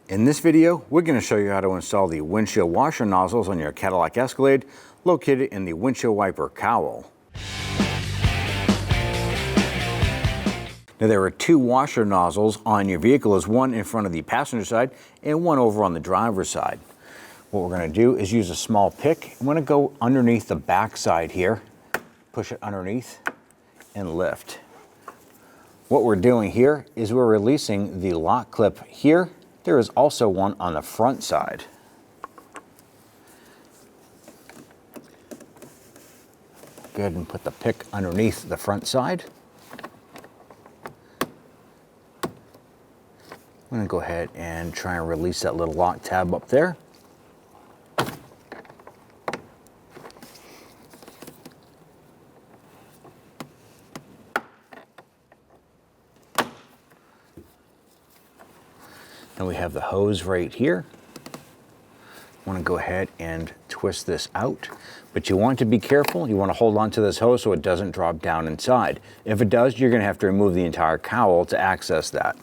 In this video, we're going to show you how to install the windshield washer nozzles on your Cadillac Escalade located in the windshield wiper cowl. Now there are two washer nozzles on your vehicle. There's one in front of the passenger side and one over on the driver's side. What we're going to do is use a small pick. I'm going to go underneath the back side here, push it underneath and lift. What we're doing here is we're releasing the lock clip here. There is also one on the front side. Go ahead and put the pick underneath the front side. I'm going to go ahead and try and release that little lock tab up there. And we have the hose right here. I want to go ahead and twist this out, but you want to be careful. You want to hold on to this hose so it doesn't drop down inside. If it does, you're going to have to remove the entire cowl to access that.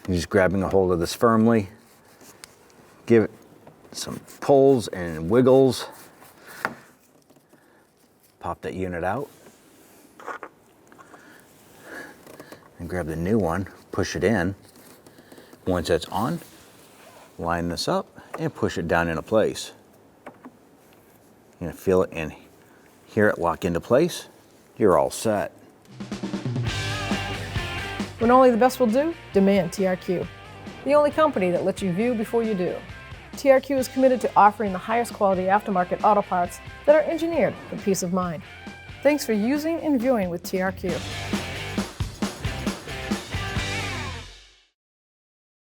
You're just grabbing a hold of this firmly. Give it some pulls and wiggles. Pop that unit out and grab the new one, push it in. Once that's on, line this up and push it down into place. You're gonna feel it and hear it lock into place. You're all set. When only the best will do, demand TRQ. The only company that lets you view before you do. TRQ is committed to offering the highest quality aftermarket auto parts that are engineered for peace of mind. Thanks for using and viewing with TRQ.